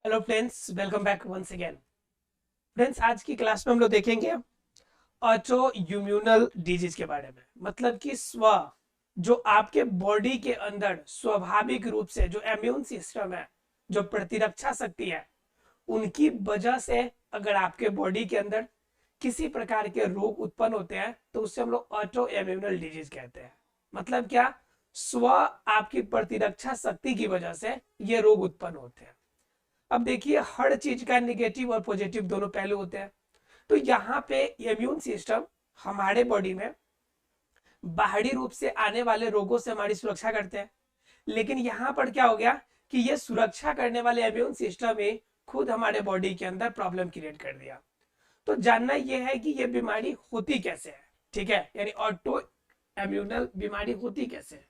Hello friends, welcome back once again. Friends, आज की class में हम लोग देखेंगे ऑटो इम्यूनल डिजीज के बारे में। मतलब कि जो आपके बॉडी के अंदर स्वाभाविक रूप से जो इम्यून सिस्टम है, जो प्रतिरक्षा शक्ति है, उनकी वजह से अगर आपके बॉडी के अंदर किसी प्रकार के रोग उत्पन्न होते हैं तो उससे हम लोग ऑटो इम्यूनल डिजीज कहते हैं। मतलब क्या? आपकी प्रतिरक्षा शक्ति की वजह से ये रोग उत्पन्न होते हैं। अब देखिए, हर चीज का निगेटिव और पॉजिटिव दोनों पहलू होते हैं। तो यहाँ पे इम्यून सिस्टम हमारे बॉडी में बाहरी रूप से आने वाले रोगों से हमारी सुरक्षा करते हैं। लेकिन यहाँ पर क्या हो गया कि ये सुरक्षा करने वाले इम्यून सिस्टम ही खुद हमारे बॉडी के अंदर प्रॉब्लम क्रिएट कर दिया। तो जानना यह है कि ये बीमारी होती कैसे है। ठीक है, यानी ऑटो इम्यूनल बीमारी होती कैसे है,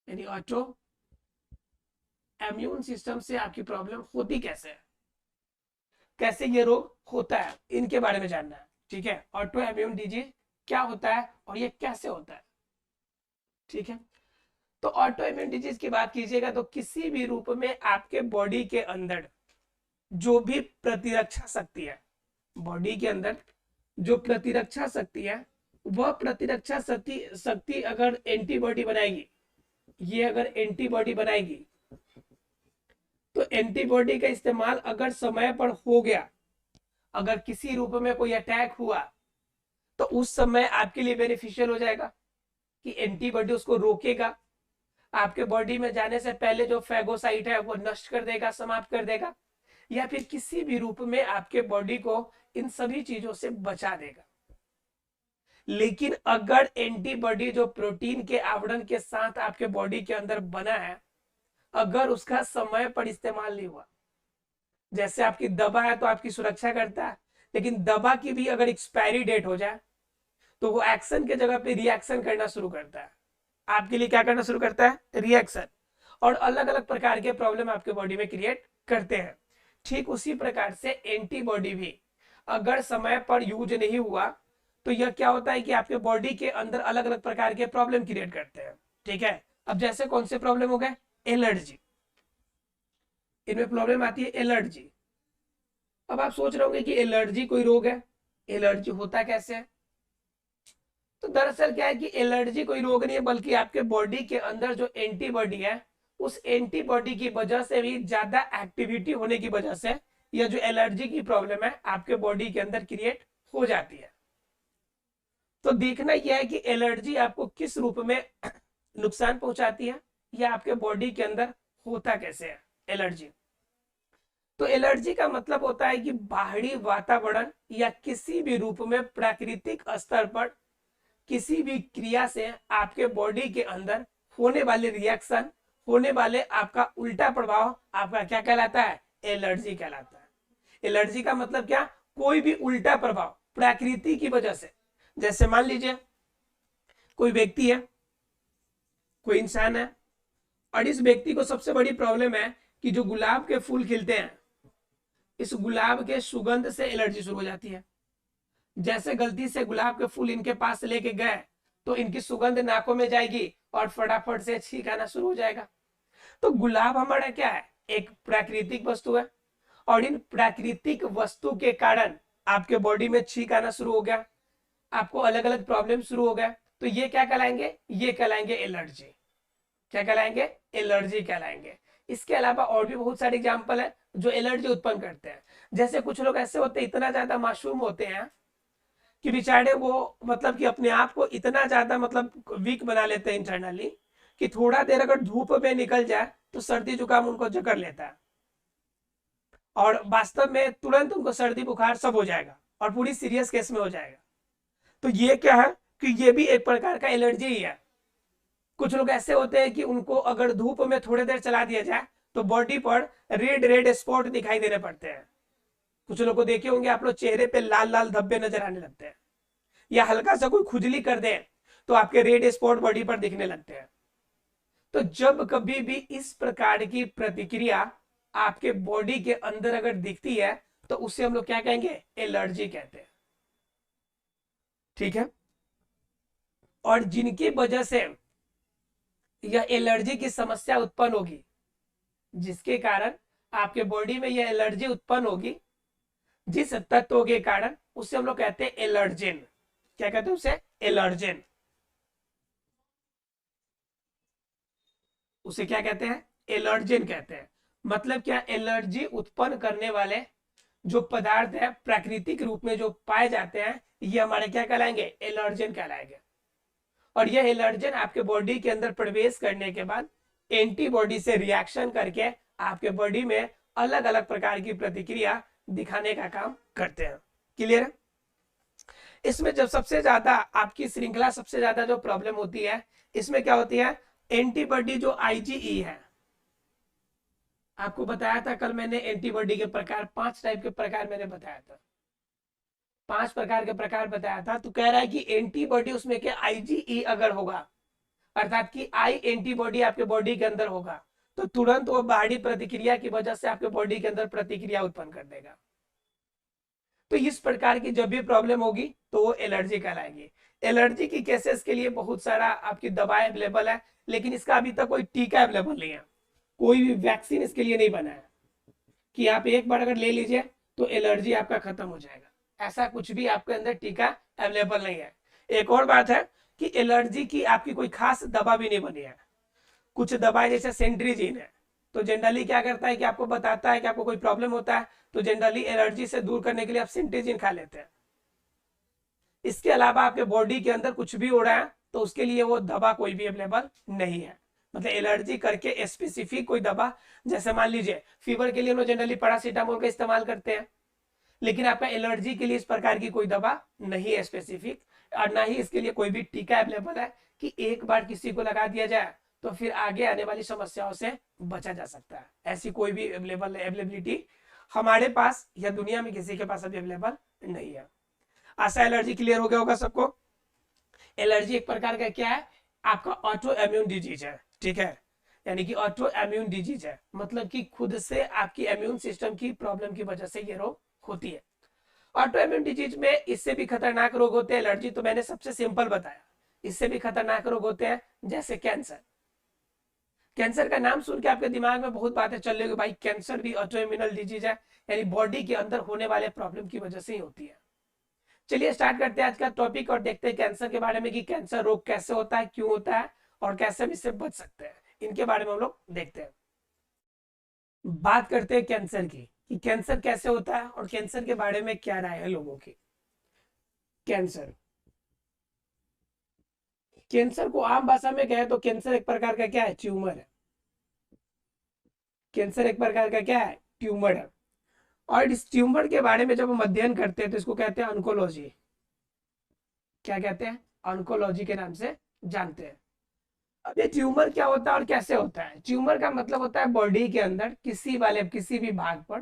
यानी ऑटो इम्यून सिस्टम से आपकी प्रॉब्लम होती कैसे है, कैसे ये रोग होता है, इनके बारे में जानना है। ठीक है, ऑटो इम्यून डिजीज क्या होता है और ये कैसे होता है। ठीक है, तो ऑटो इम्यून डिजीज की बात कीजिएगा तो किसी भी रूप में आपके बॉडी के अंदर जो भी प्रतिरक्षा शक्ति है, बॉडी के अंदर जो प्रतिरक्षा शक्ति है, वह प्रतिरक्षा शक्ति शक्ति अगर एंटीबॉडी बनाएगी, ये अगर एंटीबॉडी बनाएगी तो एंटीबॉडी का इस्तेमाल अगर समय पर हो गया, अगर किसी रूप में कोई अटैक हुआ तो उस समय आपके लिए बेनिफिशियल हो जाएगा कि एंटीबॉडी उसको रोकेगा, आपके बॉडी में जाने से पहले जो फैगोसाइट है वो नष्ट कर देगा, समाप्त कर देगा, या फिर किसी भी रूप में आपके बॉडी को इन सभी चीजों से बचा देगा। लेकिन अगर एंटीबॉडी जो प्रोटीन के आवरण के साथ आपके बॉडी के अंदर बना है, अगर उसका समय पर इस्तेमाल नहीं हुआ, जैसे आपकी दवा है तो आपकी सुरक्षा करता है, लेकिन दवा की भी अगर एक्सपायरी डेट हो जाए तो वो एक्शन के जगह पे रिएक्शन करना शुरू करता है। आपके लिए क्या करना शुरू करता है? रिएक्शन, और अलग अलग प्रकार के प्रॉब्लम आपके बॉडी में क्रिएट करते हैं। ठीक उसी प्रकार से एंटीबॉडी भी अगर समय पर यूज नहीं हुआ तो यह क्या होता है कि आपके बॉडी के अंदर अलग अलग प्रकार के प्रॉब्लम क्रिएट करते हैं। ठीक है, अब जैसे कौन से प्रॉब्लम हो गए? एलर्जी, इनमें प्रॉब्लम आती है एलर्जी। अब आप सोच रहे होंगे कि एलर्जी कोई रोग है, एलर्जी होता कैसे है? तो दरअसल क्या है कि एलर्जी कोई रोग नहीं है, बल्कि आपके बॉडी के अंदर जो एंटीबॉडी है, उस एंटीबॉडी की वजह से भी ज्यादा एक्टिविटी होने की वजह से यह जो एलर्जी की प्रॉब्लम है आपके बॉडी के अंदर क्रिएट हो जाती है। तो देखना यह है कि एलर्जी आपको किस रूप में नुकसान पहुंचाती है, या आपके बॉडी के अंदर होता कैसे है एलर्जी। तो एलर्जी का मतलब होता है कि बाहरी वातावरण या किसी भी रूप में प्राकृतिक स्तर पर किसी भी क्रिया से आपके बॉडी के अंदर होने वाले रिएक्शन, होने वाले आपका उल्टा प्रभाव आपका क्या कहलाता है? एलर्जी कहलाता है। एलर्जी का मतलब क्या? कोई भी उल्टा प्रभाव प्रकृति की वजह से। जैसे मान लीजिए कोई व्यक्ति है, कोई इंसान है, और इस व्यक्ति को सबसे बड़ी प्रॉब्लम है कि जो गुलाब के फूल खिलते हैं, इस गुलाब के सुगंध से एलर्जी शुरू हो जाती है। जैसे गलती से गुलाब के फूल इनके पास लेके गए तो इनकी सुगंध नाकों में जाएगी और फटाफट से छींक आना शुरू हो जाएगा। तो गुलाब हमारा क्या है? एक प्राकृतिक वस्तु है, और इन प्राकृतिक वस्तु के कारण आपके बॉडी में छींक आना शुरू हो गया, आपको अलग अलग प्रॉब्लम शुरू हो गया, तो ये क्या कहलाएंगे? ये कहलाएंगे एलर्जी। क्या कहलाएंगे? एलर्जी कहलाएंगे। इसके अलावा और भी बहुत सारे एग्जाम्पल है जो एलर्जी उत्पन्न करते हैं। जैसे कुछ लोग ऐसे होते हैं, इतना ज्यादा मासूम होते हैं कि बेचारे वो मतलब कि अपने आप को इतना ज्यादा मतलब वीक बना लेते हैं इंटरनली कि थोड़ा देर अगर धूप में निकल जाए तो सर्दी जुकाम उनको जकड़ लेता है, और वास्तव में तुरंत उनको सर्दी बुखार सब हो जाएगा और पूरी सीरियस केस में हो जाएगा। तो ये क्या है कि ये भी एक प्रकार का एलर्जी ही है। कुछ लोग ऐसे होते हैं कि उनको अगर धूप में थोड़ी देर चला दिया जाए तो बॉडी पर रेड रेड स्पॉट दिखाई देने पड़ते हैं। कुछ लोग को देखे होंगे आप लोग, चेहरे पे लाल लाल धब्बे नजर आने लगते हैं, या हल्का सा कोई खुजली कर दे तो आपके रेड स्पॉट बॉडी पर दिखने लगते हैं। तो जब कभी भी इस प्रकार की प्रतिक्रिया आपके बॉडी के अंदर अगर दिखती है तो उसे हम लोग क्या कहेंगे? एलर्जी कहते हैं। ठीक है, और जिनकी वजह से यह एलर्जी की समस्या उत्पन्न होगी, जिसके कारण आपके बॉडी में ये एलर्जी उत्पन्न होगी जिस तत्व के कारण, उससे हम लोग कहते हैं एलर्जेन। क्या कहते हैं उसे? एलर्जेन। उसे क्या कहते हैं? एलर्जेन कहते हैं। मतलब क्या? एलर्जी उत्पन्न करने वाले जो पदार्थ है प्राकृतिक रूप में जो पाए जाते हैं, ये हमारे क्या कहलाएंगे? एलर्जेन कहलाएंगे। और यह एलर्जेन आपके बॉडी के अंदर प्रवेश करने के बाद एंटीबॉडी से रिएक्शन करके आपके बॉडी में अलग अलग प्रकार की प्रतिक्रिया दिखाने का काम करते हैं। क्लियर है? इसमें जब सबसे ज्यादा आपकी श्रृंखला सबसे ज्यादा जो प्रॉब्लम होती है, इसमें क्या होती है? एंटीबॉडी जो आईजीई है, आपको बताया था कल मैंने एंटीबॉडी के प्रकार, 5 टाइप के प्रकार मैंने बताया था, 5 प्रकार के प्रकार बताया था। तो कह रहा है कि एंटीबॉडी उसमें के आईजीई अगर होगा, अर्थात कि आई एंटीबॉडी आपके बॉडी के अंदर होगा, तो तुरंत वो बाहरी प्रतिक्रिया की वजह से आपके बॉडी के अंदर प्रतिक्रिया उत्पन्न कर देगा। तो इस प्रकार की जब भी प्रॉब्लम होगी तो वो एलर्जी कहलाएगी। एलर्जी की केसेस के लिए बहुत सारा आपकी दवाएं अवेलेबल है, लेकिन इसका अभी तक कोई टीका अवेलेबल नहीं है, कोई भी वैक्सीन इसके लिए नहीं बना है कि आप एक बार अगर ले लीजिए तो एलर्जी आपका खत्म हो जाएगा। ऐसा कुछ भी आपके अंदर टीका अवेलेबल नहीं है। एक और बात है कि एलर्जी की आपकी कोई खास दवा भी नहीं बनी है। कुछ दवाएं जैसे सेंट्रीजीन है, तो जनरली क्या करता है कि आपको बताता है कि आपको कोई प्रॉब्लम होता है, तो जनरली एलर्जी से दूर करने के लिए आप सेंट्रीजीन खा लेते हैं। इसके अलावा आपके बॉडी के अंदर कुछ भी हो रहा है तो उसके लिए वो दवा कोई भी अवेलेबल नहीं है। मतलब एलर्जी करके स्पेसिफिक कोई दवा, जैसे मान लीजिए फीवर के लिए हम लोग जनरली पैरासीटामोल का इस्तेमाल करते हैं, लेकिन आपका एलर्जी के लिए इस प्रकार की कोई दवा नहीं है स्पेसिफिक, और ना ही इसके लिए कोई भी टीका अवेलेबल है कि एक बार किसी को लगा दिया जाए तो फिर आगे आने वाली समस्याओं से बचा जा सकता है। ऐसी कोई भी अवेलेबिलिटी हमारे पास या दुनिया में किसी के पास अभी अवेलेबल नहीं है। आशा एलर्जी क्लियर हो गया होगा सबको। एलर्जी एक प्रकार का क्या है? आपका ऑटो इम्यून डिजीज है। ठीक है, यानी कि ऑटो इम्यून डिजीज है, मतलब कि खुद से आपकी इम्यून सिस्टम की प्रॉब्लम की वजह से ये रोग होती है। ऑटो इम्यून डिजीज में इससे भी खतरनाक रोग होते हैं। एलर्जी तो मैंने सबसे सिंपल बताया, इससे भी खतरनाक रोग होते हैं जैसे कैंसर। कैंसर का नाम सुन के आपके दिमाग में बहुत बातें चल रही है, भाई कैंसर भी ऑटो इम्यूनल डिजीज है, यानी बॉडी के अंदर होने वाले प्रॉब्लम की वजह से ही होती है। चलिए स्टार्ट करते हैं आज का टॉपिक और देखते हैं कैंसर के बारे में कि कैंसर रोग कैसे होता है, क्यों होता है और कैसे हम इससे बच सकते हैं, इनके बारे में हम लोग देखते हैं। बात करते हैं कैंसर की कि कैंसर कैसे होता है और कैंसर के बारे में क्या राय है लोगों की। कैंसर, कैंसर को आम भाषा में कहें तो कैंसर एक प्रकार का क्या है? ट्यूमर है। कैंसर एक प्रकार का क्या है? ट्यूमर है। और इस ट्यूमर के बारे में जब हम अध्ययन करते हैं तो इसको कहते हैं ऑन्कोलॉजी। क्या कहते हैं? ऑन्कोलॉजी के नाम से जानते हैं। अब ये ट्यूमर क्या होता है और कैसे होता है? ट्यूमर का मतलब होता है बॉडी के अंदर किसी भी भाग पर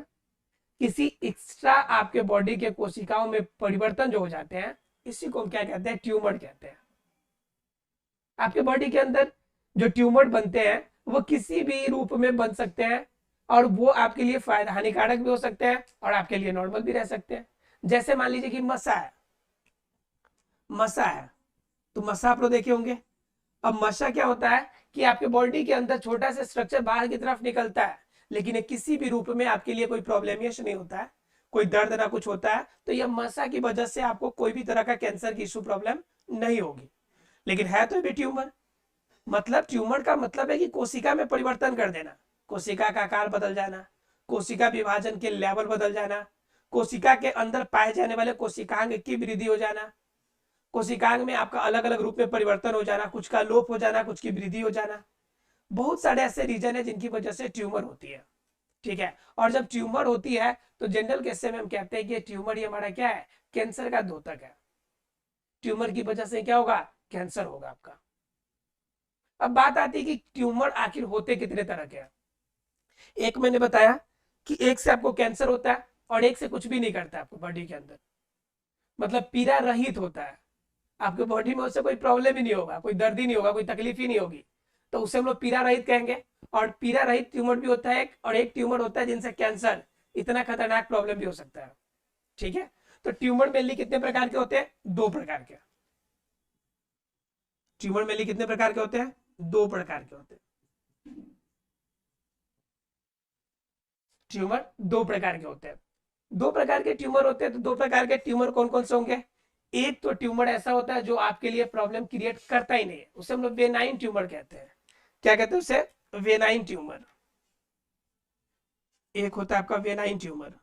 किसी एक्स्ट्रा आपके बॉडी के कोशिकाओं में परिवर्तन जो हो जाते हैं, इसी को हम क्या कहते हैं? ट्यूमर कहते हैं। आपके बॉडी के अंदर जो ट्यूमर बनते हैं वो किसी भी रूप में बन सकते हैं, और वो आपके लिए फायदा हानिकारक भी हो सकते हैं और आपके लिए नॉर्मल भी रह सकते हैं। जैसे मान लीजिए कि मसा है, मसा है तो मसा आप लोग देखे होंगे। अब मशा क्या होता है कि आपके बॉडी के अंदर छोटा सा स्ट्रक्चर बाहर की तरफ निकलता है, लेकिन ये किसी भी रूप में आपके लिए कोई प्रॉब्लम नहीं होता है, कोई दर्द ना कुछ होता है, तो यह मशा की वजह से आपको कोई भी तरह का कैंसर की इशू प्रॉब्लम नहीं होगी। लेकिन है तो भी ट्यूमर। मतलब ट्यूमर का मतलब है कि कोशिका में परिवर्तन कर देना, कोशिका का आकार बदल जाना, कोशिका विभाजन के लेवल बदल जाना, कोशिका के अंदर पाए जाने वाले कोशिकांग की वृद्धि हो जाना, कोशिकांग में आपका अलग अलग रूप में परिवर्तन हो जाना, कुछ का लोप हो जाना, कुछ की वृद्धि हो जाना। बहुत सारे ऐसे रीजन है जिनकी वजह से ट्यूमर होती है। ठीक है, और जब ट्यूमर होती है तो जनरल केस में हम कहते हैं कि ट्यूमर ही हमारा क्या है? कैंसर का द्योतक है। ट्यूमर की वजह से क्या होगा? कैंसर होगा आपका। अब बात आती है कि ट्यूमर आखिर होते कितने तरह के हैं। एक मैंने बताया कि एक से आपको कैंसर होता है और एक से कुछ भी नहीं करता आपको बॉडी के अंदर, मतलब पीड़ा रहित होता है। आपके बॉडी में उससे कोई प्रॉब्लम ही नहीं होगा, कोई दर्द ही नहीं होगा, कोई तकलीफ ही नहीं होगी, तो उसे हम लोग पीड़ा रहित कहेंगे। और पीड़ा रहित ट्यूमर भी होता है, और एक ट्यूमर होता है जिनसे कैंसर, इतना खतरनाक प्रॉब्लम भी हो सकता है। ठीक है, तो ट्यूमर मेनली कितने प्रकार के होते हैं? 2 प्रकार के। ट्यूमर मेनली कितने प्रकार के होते हैं? 2 प्रकार के होते हैं। ट्यूमर दो प्रकार के होते हैं। दो प्रकार के ट्यूमर होते हैं, तो दो प्रकार के ट्यूमर कौन कौन से होंगे? एक तो ट्यूमर ऐसा होता है जो आपके लिए प्रॉब्लम क्रिएट करता ही नहीं है, उसे हम लोग वेनाइन ट्यूमर कहते हैं। क्या कहते हैं उसे? वेनाइन ट्यूमर। एक होता है आपका वेनाइन ट्यूमर,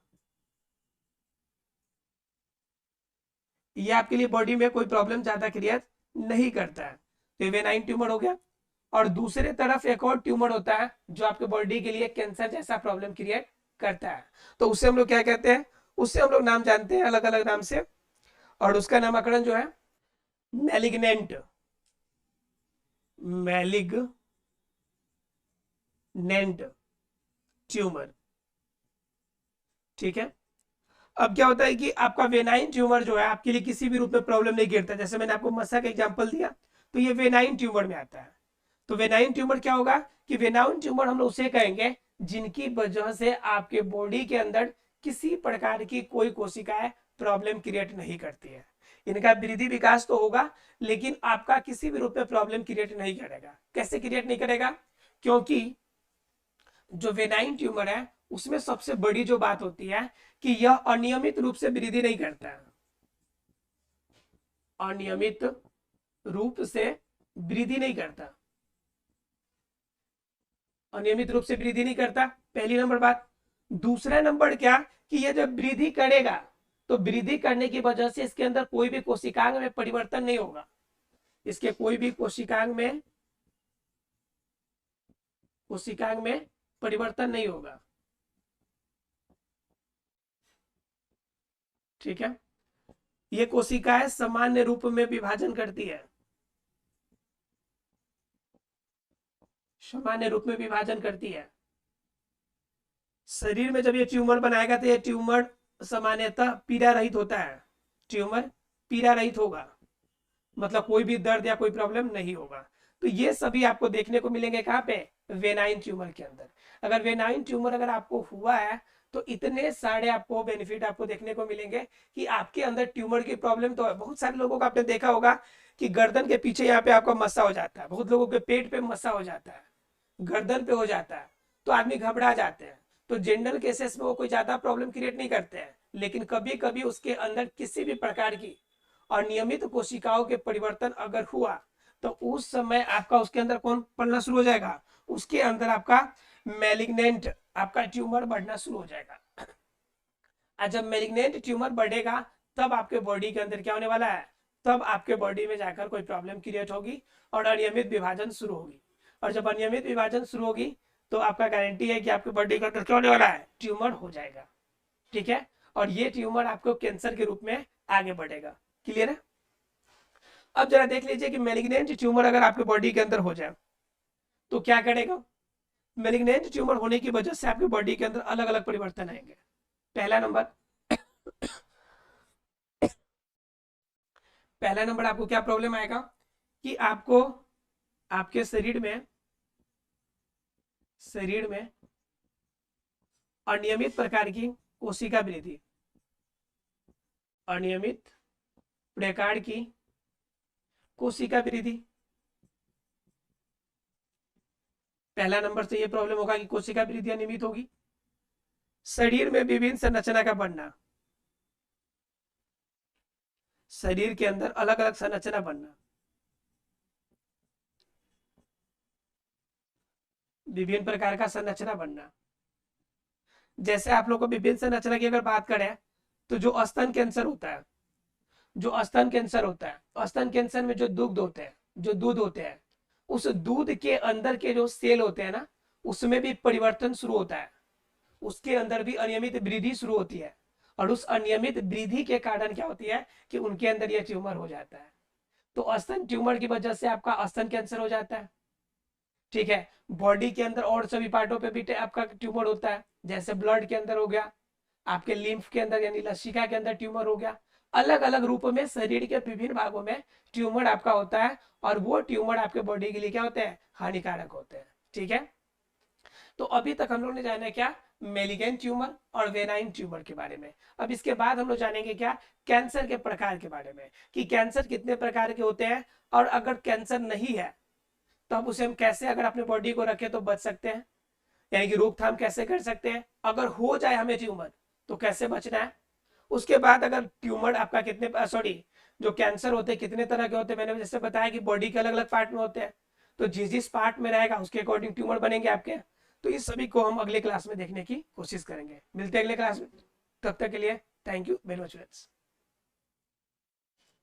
ये आपके लिए बॉडी में कोई प्रॉब्लम ज्यादा क्रिएट नहीं करता है, तो ये वेनाइन ट्यूमर हो गया। और दूसरे तरफ एक और ट्यूमर होता है जो आपके बॉडी के लिए कैंसर जैसा प्रॉब्लम क्रिएट करता है, तो उससे हम लोग क्या कहते हैं? उससे हम लोग नाम जानते हैं अलग अलग नाम से, और उसका नामकरण जो है मैलिग्नेंट, मैलिग्नेंट ट्यूमर। ठीक है। अब क्या होता है कि आपका वेनाइन ट्यूमर जो है आपके लिए किसी भी रूप में प्रॉब्लम नहीं गिरता, जैसे मैंने आपको मसा का एग्जांपल दिया, तो ये वेनाइन ट्यूमर में आता है। तो वेनाइन ट्यूमर क्या होगा कि वेनाइन ट्यूमर हम लोग उसे कहेंगे जिनकी वजह से आपके बॉडी के अंदर किसी प्रकार की कोई कोशिकाएं प्रॉब्लम क्रिएट नहीं करती है। इनका वृद्धि विकास तो होगा, लेकिन आपका किसी भी रूप में प्रॉब्लम क्रिएट नहीं करेगा। कैसे क्रिएट नहीं करेगा? क्योंकि जो वेनाइन ट्यूमर है उसमें सबसे बड़ी जो बात होती है कि यह अनियमित रूप से वृद्धि नहीं करता है, अनियमित रूप से वृद्धि नहीं करता, अनियमित रूप से वृद्धि नहीं करता, पहली नंबर बात। दूसरा नंबर क्या कि यह जब वृद्धि करेगा तो वृद्धि करने की वजह से इसके अंदर कोई भी कोशिकांग में परिवर्तन नहीं होगा, इसके कोई भी कोशिकांग में परिवर्तन नहीं होगा। ठीक है। ये कोशिकाएं सामान्य रूप में विभाजन करती है, सामान्य रूप में विभाजन करती है। शरीर में जब ये ट्यूमर बनाएगा तो ये ट्यूमर सामान्यतः पीड़ा रहित होता है, ट्यूमर पीड़ा रहित होगा, मतलब कोई भी दर्द या कोई प्रॉब्लम नहीं होगा। तो ये सभी आपको देखने को मिलेंगे कहाँ पे? वेनाइन ट्यूमर के अंदर। अगर वेनाइन ट्यूमर अगर आपको हुआ है तो इतने सारे आपको बेनिफिट आपको देखने को मिलेंगे कि आपके अंदर ट्यूमर की प्रॉब्लम तो है। बहुत सारे लोगों का आपने देखा होगा कि गर्दन के पीछे यहाँ पे आपका मस्सा हो जाता है, बहुत लोगों के पेट पे मस्सा हो जाता है, गर्दन पे हो जाता है, तो आदमी घबरा जाते हैं। तो जनरल केसेस में वो कोई ज्यादा प्रॉब्लम क्रिएट नहीं करते हैं, लेकिन कभी कभी उसके अंदर किसी भी प्रकार की अनियमित कोशिकाओं के परिवर्तन अगर हुआ तो उस समय आपका उसके अंदर कौन पड़ना शुरू हो जाएगा? उसके अंदर आपका मैलिग्नेंट आपका ट्यूमर बढ़ना शुरू हो जाएगा। और जब मैलिग्नेंट ट्यूमर बढ़ेगा तब आपके बॉडी के अंदर क्या होने वाला है? तब आपके बॉडी में जाकर कोई प्रॉब्लम क्रिएट होगी और अनियमित विभाजन शुरू होगी। और जब अनियमित विभाजन शुरू होगी तो आपका गारंटी है कि आपके बॉडी के अंदर क्या होने वाला है? ट्यूमर हो जाएगा। ठीक है। और ये ट्यूमर आपको कैंसर के रूप में आगे बढ़ेगा। क्लियर है? अब जरा देख लीजिए कि मैलिग्नेंट ट्यूमर अगर आपके बॉडी के अंदर हो जाए तो क्या करेगा? मैलिग्नेंट ट्यूमर होने की वजह से आपके बॉडी के अंदर अलग अलग परिवर्तन आएंगे। पहला नंबर आपको क्या प्रॉब्लम आएगा कि आपको आपके शरीर में अनियमित प्रकार की कोशिका वृद्धि, अनियमित प्रकार की कोशिका वृद्धि। पहला नंबर से ये प्रॉब्लम होगा कि कोशिका वृद्धि अनियमित होगी। शरीर में विभिन्न संरचना का बनना, शरीर के अंदर अलग अलग संरचना बनना, विभिन्न प्रकार का संरचना बनना। जैसे आप लोग को विभिन्न संरचना की अगर बात करें तो जो स्तन कैंसर होता है, जो स्तन कैंसर होता है, स्तन कैंसर में जो दुग्ध होते हैं, जो दूध होते हैं, उस दूध के अंदर के जो सेल होते हैं ना, उसमें भी परिवर्तन शुरू होता है, उसके अंदर भी अनियमित वृद्धि शुरू होती है। और उस अनियमित वृद्धि के कारण क्या होती है कि उनके अंदर यह ट्यूमर हो जाता है। तो स्तन ट्यूमर की वजह से आपका स्तन कैंसर हो जाता है। ठीक है। बॉडी के अंदर और सभी पार्टों पे भी आपका ट्यूमर होता है, जैसे ब्लड के अंदर हो गया, आपके लिम्फ के अंदर यानी लसिका के अंदर ट्यूमर हो गया। अलग अलग रूप में शरीर के विभिन्न भागों में ट्यूमर आपका होता है, और वो ट्यूमर आपके बॉडी के लिए क्या होते हैं? हानिकारक होते हैं। ठीक है। तो अभी तक हम लोग ने जाना क्या? मेलिगेंट ट्यूमर और वेनाइन ट्यूमर के बारे में। अब इसके बाद हम लोग जानेंगे क्या? कैंसर के प्रकार के बारे में, कि कैंसर कितने प्रकार के होते हैं, और अगर कैंसर नहीं है तो अब उसे हम कैसे अगर अपने बॉडी को रखें तो बच सकते हैं, यानी कि रोकथाम कैसे कर सकते हैं, अगर हो जाए हमें ट्यूमर तो कैसे बचना है। उसके बाद अगर ट्यूमर आपका कितने सॉरी जो कैंसर होते हैं कितने तरह के होते हैं, मैंने जैसे बताया कि बॉडी के अलग अलग पार्ट में होते हैं, तो जिस जिस पार्ट में रहेगा उसके अकॉर्डिंग ट्यूमर बनेंगे आपके। तो इस सभी को हम अगले क्लास में देखने की कोशिश करेंगे। मिलते हैं अगले क्लास में, तब तक के लिए thank you very much friends.